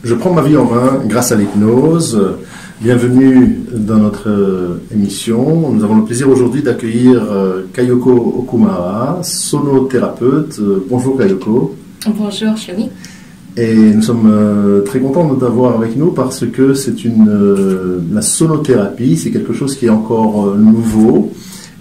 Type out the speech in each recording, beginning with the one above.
Je prends ma vie en main grâce à l'hypnose. Bienvenue dans notre émission. Nous avons le plaisir aujourd'hui d'accueillir Kayoko Okumara, sonothérapeute. Bonjour Kayoko. Bonjour Chéri. Et nous sommes très contents de t'avoir avec nous parce que c'est la sonothérapie, c'est quelque chose qui est encore nouveau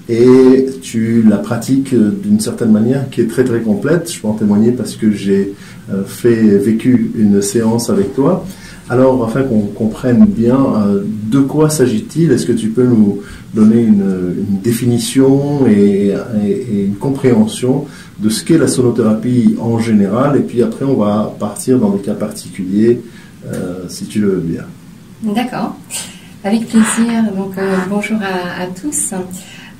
et tu la pratiques d'une certaine manière qui est très très complète. Je peux en témoigner parce que j'ai vécu une séance avec toi. Alors, afin qu'on comprenne bien de quoi s'agit-il, est-ce que tu peux nous donner une définition et une compréhension de ce qu'est la sonothérapie en général, et puis après on va partir dans des cas particuliers, si tu le veux bien. D'accord, avec plaisir. Donc bonjour à tous.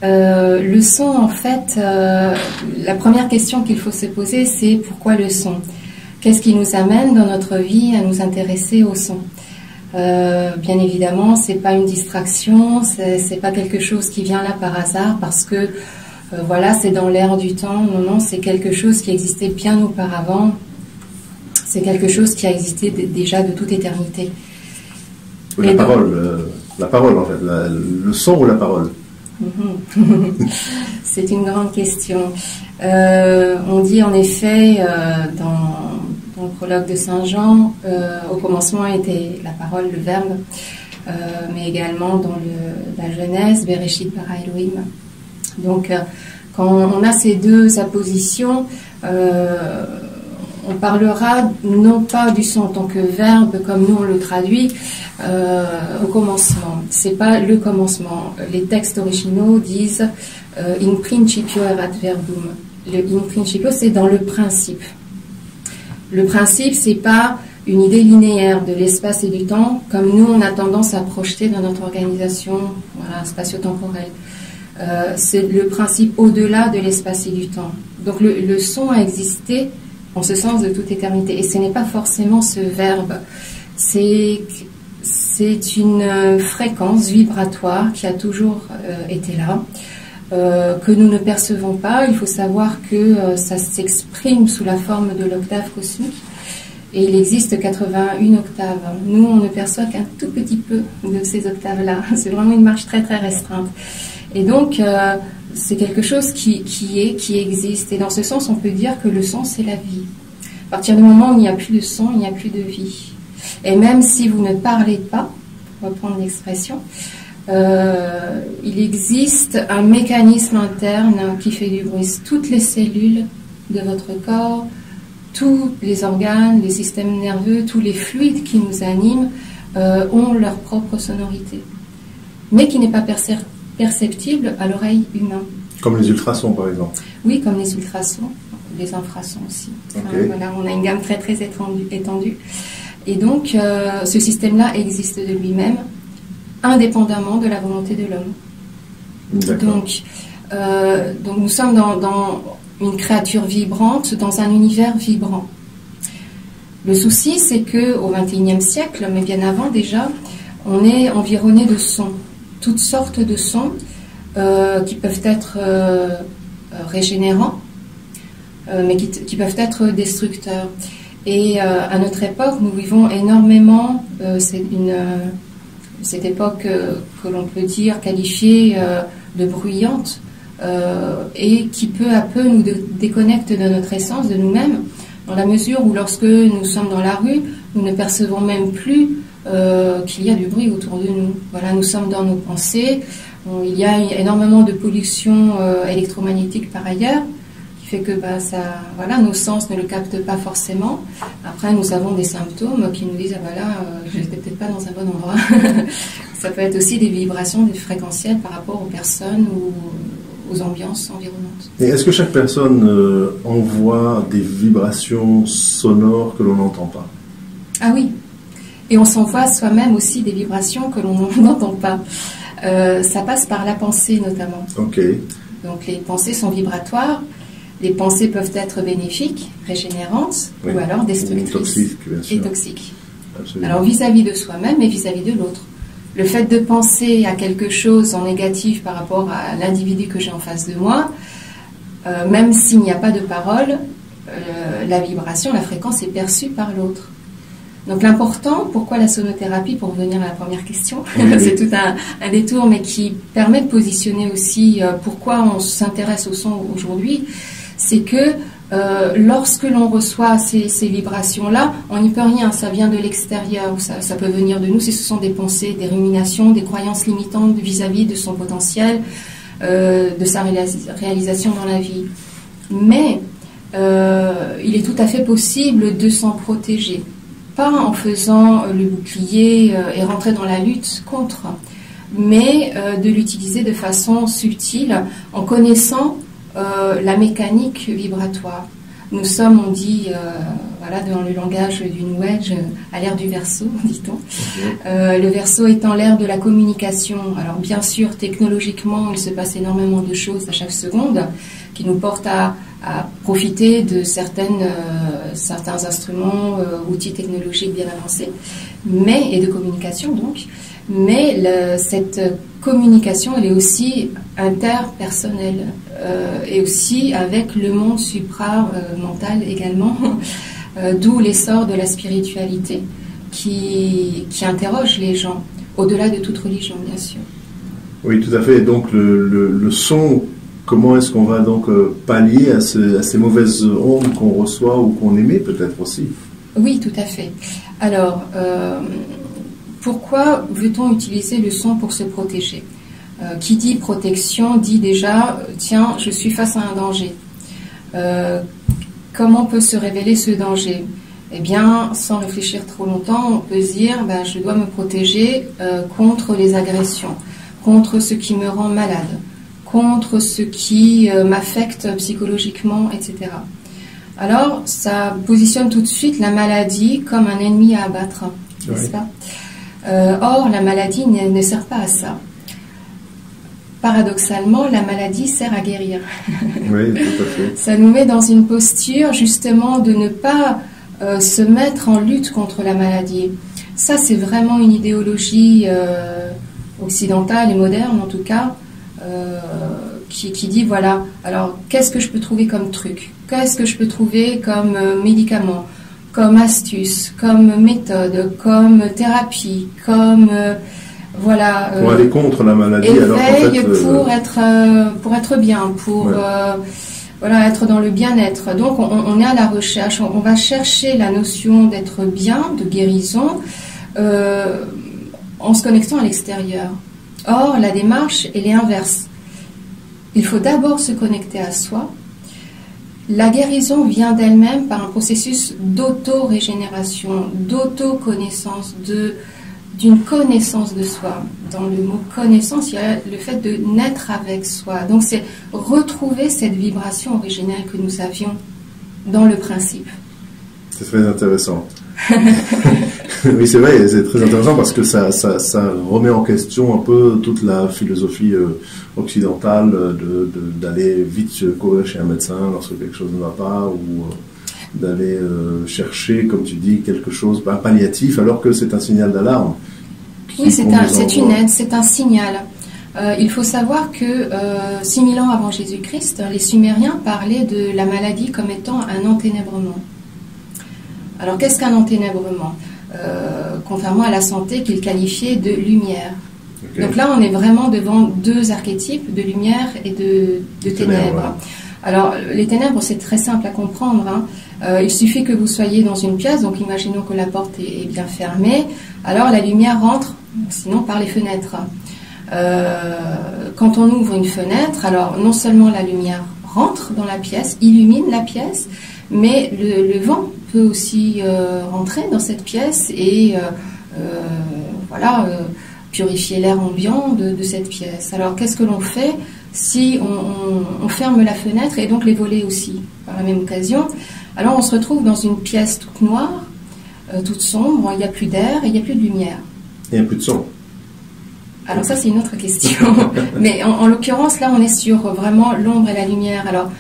Le son, en fait, la première question qu'il faut se poser, c'est pourquoi le son? Qu'est-ce qui nous amène dans notre vie à nous intéresser au son? Bien évidemment, c'est pas une distraction, c'est pas quelque chose qui vient là par hasard parce que voilà, c'est dans l'air du temps. Non, non, c'est quelque chose qui existait bien auparavant. C'est quelque chose qui a existé déjà de toute éternité. Oui, la parole en fait, le son ou la parole? C'est une grande question. On dit en effet dans le prologue de Saint Jean, au commencement était la parole, le verbe, mais également dans la Genèse, Bereshit bara Elohim. Donc, quand on a ces deux appositions, on parlera non pas du son en tant que verbe, comme nous on le traduit, au commencement. C'est pas le commencement. Les textes originaux disent in principio erat verbum. Le in principio, c'est dans le principe. Le principe, c'est pas une idée linéaire de l'espace et du temps, comme nous on a tendance à projeter dans notre organisation, voilà, spatio-temporelle. C'est le principe au-delà de l'espace et du temps. Donc le son a existé en ce sens de toute éternité. Et ce n'est pas forcément ce verbe. C'est une fréquence vibratoire qui a toujours été là, que nous ne percevons pas. Il faut savoir que ça s'exprime sous la forme de l'octave cosmique. Et il existe 81 octaves. Nous, on ne perçoit qu'un tout petit peu de ces octaves-là. C'est vraiment une marge très très restreinte. Et donc, c'est quelque chose qui existe. Et dans ce sens, on peut dire que le son, c'est la vie. À partir du moment où il n'y a plus de son, il n'y a plus de vie. Et même si vous ne parlez pas, pour reprendre l'expression, il existe un mécanisme interne qui fait du bruit. Toutes les cellules de votre corps, tous les organes, les systèmes nerveux, tous les fluides qui nous animent ont leur propre sonorité, mais qui n'est pas perceptible à l'oreille humaine. Comme les ultrasons, par exemple. Oui, comme les ultrasons, les infrasons aussi. Okay. Enfin, voilà, on a une gamme très très étendue. Et donc, ce système-là existe de lui-même, indépendamment de la volonté de l'homme. Donc, nous sommes dans une créature vibrante, dans un univers vibrant. Le souci, c'est qu'au XXIe siècle, mais bien avant déjà, on est environné de sons. Toutes sortes de sons qui peuvent être régénérants, mais qui peuvent être destructeurs. Et à notre époque, nous vivons énormément, cette époque que l'on peut dire qualifiée de bruyante, et qui peu à peu nous déconnecte de notre essence, de nous-mêmes, dans la mesure où lorsque nous sommes dans la rue, nous ne percevons même plus qu'il y a du bruit autour de nous. Voilà, nous sommes dans nos pensées. Il y a énormément de pollution électromagnétique par ailleurs, qui fait que nos sens ne le captent pas forcément. Après, nous avons des symptômes qui nous disent je n'étais peut-être pas dans un bon endroit. Ça peut être aussi des vibrations, des fréquentiels par rapport aux personnes ou aux ambiances environnantes. Et est-ce que chaque personne envoie des vibrations sonores que l'on n'entend pas? Ah oui. Et on s'envoie soi-même aussi des vibrations que l'on n'entend pas. Ça passe par la pensée notamment. Ok. Donc les pensées sont vibratoires. Les pensées peuvent être bénéfiques, régénérantes, oui, ou alors destructrices et toxiques. Absolument. Alors vis-à-vis de soi-même et vis-à-vis de l'autre. Le fait de penser à quelque chose en négatif par rapport à l'individu que j'ai en face de moi, même s'il n'y a pas de parole, la vibration, la fréquence est perçue par l'autre. Donc l'important, pourquoi la sonothérapie, pour revenir à la première question, oui. c'est tout un détour, mais qui permet de positionner aussi pourquoi on s'intéresse au son aujourd'hui, c'est que lorsque l'on reçoit ces vibrations-là, on n'y peut rien, ça vient de l'extérieur, ça peut venir de nous, ce sont des pensées, des ruminations, des croyances limitantes vis-à-vis de son potentiel, de sa réalisation dans la vie. Mais il est tout à fait possible de s'en protéger. Pas en faisant le bouclier et rentrer dans la lutte contre, mais de l'utiliser de façon subtile en connaissant la mécanique vibratoire. Nous sommes, on dit, voilà, dans le langage du New Age, à l'ère du Verseau, dit-on. Le Verseau étant l'ère de la communication. Alors bien sûr, technologiquement, il se passe énormément de choses à chaque seconde qui nous portent à profiter de certains instruments, outils technologiques bien avancés, et de communication donc. Mais cette communication, elle est aussi interpersonnelle et aussi avec le monde supramental également, d'où l'essor de la spiritualité qui interroge les gens, au-delà de toute religion, bien sûr. Oui, tout à fait. Donc le son, comment est-ce qu'on va donc pallier à ces mauvaises ondes qu'on reçoit ou qu'on émet peut-être aussi? Oui, tout à fait. Alors, pourquoi veut-on utiliser le son pour se protéger? Qui dit protection dit déjà, tiens, je suis face à un danger. Comment peut se révéler ce danger? Eh bien, sans réfléchir trop longtemps, on peut se dire, je dois me protéger contre les agressions, contre ce qui me rend malade, contre ce qui m'affecte psychologiquement, etc. Alors, ça positionne tout de suite la maladie comme un ennemi à abattre, n'est-ce pas? Or, la maladie ne sert pas à ça. Paradoxalement, la maladie sert à guérir. Oui, tout à fait. Ça nous met dans une posture, justement, de ne pas se mettre en lutte contre la maladie. Ça, c'est vraiment une idéologie occidentale et moderne, en tout cas, qui dit, voilà, alors, qu'est-ce que je peux trouver comme truc? Qu'est-ce que je peux trouver comme médicament, comme astuce, comme méthode, comme thérapie, comme... voilà, pour aller contre la maladie, alors qu'en fait, pour être bien, voilà, être dans le bien-être. Donc on est à la recherche, on va chercher la notion d'être bien, de guérison, en se connectant à l'extérieur. Or, la démarche, elle est inverse. Il faut d'abord se connecter à soi. La guérison vient d'elle-même par un processus d'auto-régénération, d'auto-connaissance, d'une connaissance de soi. Dans le mot connaissance, il y a le fait de naître avec soi. Donc c'est retrouver cette vibration originelle que nous avions dans le principe. C'est très intéressant. Oui, c'est vrai, c'est très intéressant parce que ça remet en question un peu toute la philosophie occidentale d'aller vite courir chez un médecin lorsque quelque chose ne va pas, ou d'aller chercher, comme tu dis, quelque chose, un palliatif, alors que c'est un signal d'alarme. Oui, c'est une aide, c'est un signal. Il faut savoir que 6000 ans avant Jésus-Christ, les Sumériens parlaient de la maladie comme étant un enténèbrement. Alors, qu'est-ce qu'un enténèbrement? Contrairement à la santé qu'ils qualifiaient de lumière. Okay. Donc là, on est vraiment devant deux archétypes, de lumière et de ténèbres. Ouais. Alors, les ténèbres, c'est très simple à comprendre. Il suffit que vous soyez dans une pièce, donc imaginons que la porte est bien fermée. Alors, la lumière rentre, sinon par les fenêtres. Quand on ouvre une fenêtre, alors non seulement la lumière rentre dans la pièce, illumine la pièce, mais le vent peut aussi rentrer dans cette pièce et purifier l'air ambiant de cette pièce. Alors, qu'est-ce que l'on fait si on ferme la fenêtre et donc les volets aussi, par la même occasion? Alors, on se retrouve dans une pièce toute noire, toute sombre, il n'y a plus d'air et il n'y a plus de lumière. Il n'y a plus de son. Alors ça, c'est une autre question. Mais en l'occurrence, là, on est sur vraiment l'ombre et la lumière. Alors,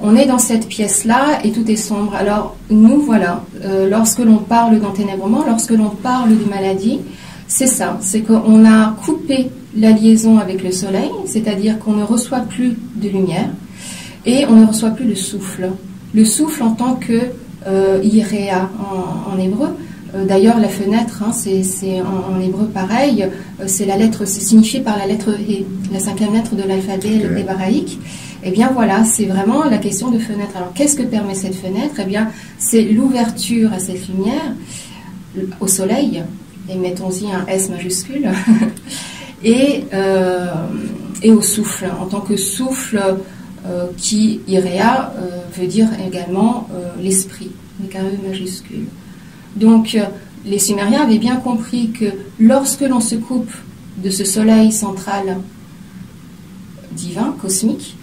on est dans cette pièce-là et tout est sombre. Alors, nous, voilà, lorsque l'on parle d'enténèbrement, lorsque l'on parle de maladie, c'est ça, c'est qu'on a coupé la liaison avec le soleil, c'est-à-dire qu'on ne reçoit plus de lumière et on ne reçoit plus le souffle. Le souffle en tant que iréa en hébreu, D'ailleurs, la fenêtre, hein, c'est en hébreu pareil, c'est signifié par la lettre He, la 5e lettre de l'alphabet hébraïque. Eh bien voilà, c'est vraiment la question de fenêtre. Alors qu'est-ce que permet cette fenêtre? Eh bien, c'est l'ouverture à cette lumière, au soleil, et mettons-y un S majuscule, et au souffle, en tant que souffle qui, iréa, veut dire également l'esprit, avec un E majuscule. Donc, les Sumériens avaient bien compris que lorsque l'on se coupe de ce soleil central divin, cosmique,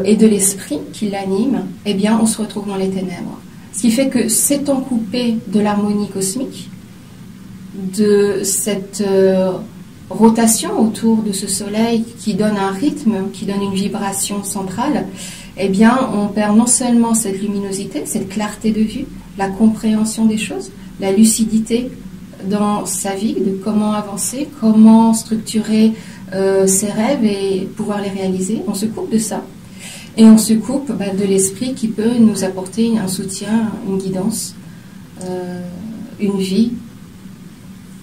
et de l'esprit qui l'anime, eh bien, on se retrouve dans les ténèbres. Ce qui fait que s'étant coupé de l'harmonie cosmique, de cette rotation autour de ce soleil qui donne un rythme, qui donne une vibration centrale, eh bien, on perd non seulement cette luminosité, cette clarté de vue, la compréhension des choses, la lucidité dans sa vie, de comment avancer, comment structurer ses rêves et pouvoir les réaliser. On se coupe de ça. Et on se coupe de l'esprit qui peut nous apporter un soutien, une guidance, une vie.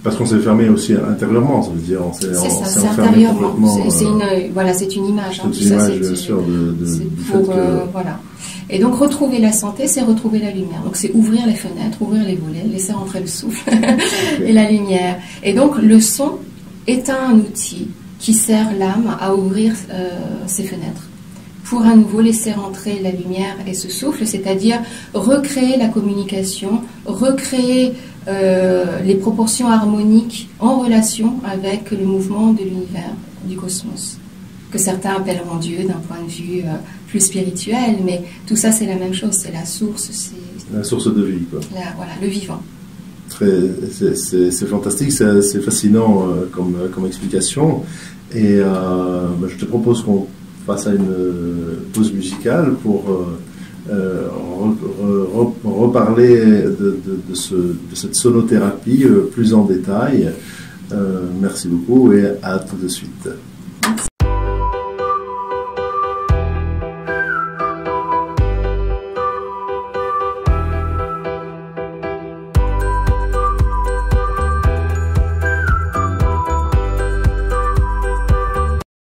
Parce qu'on s'est fermé aussi intérieurement, ça veut dire on s'est enfermé complètement. C'est une image. C'est une image, bien sûr, voilà. Et donc retrouver la santé, c'est retrouver la lumière. Donc c'est ouvrir les fenêtres, ouvrir les volets, laisser rentrer le souffle et la lumière. Et donc le son est un outil qui sert l'âme à ouvrir ses fenêtres, pour à nouveau laisser rentrer la lumière et ce souffle, c'est-à-dire recréer la communication, recréer les proportions harmoniques en relation avec le mouvement de l'univers, du cosmos, que certains appelleront Dieu d'un point de vue plus spirituel, mais tout ça c'est la même chose, c'est la source, c'est la source de vie, quoi. Voilà, le vivant. C'est fantastique, c'est fascinant comme explication, et je te propose qu'on passe à une pause musicale pour reparler de cette sonothérapie plus en détail. Merci beaucoup et à tout de suite.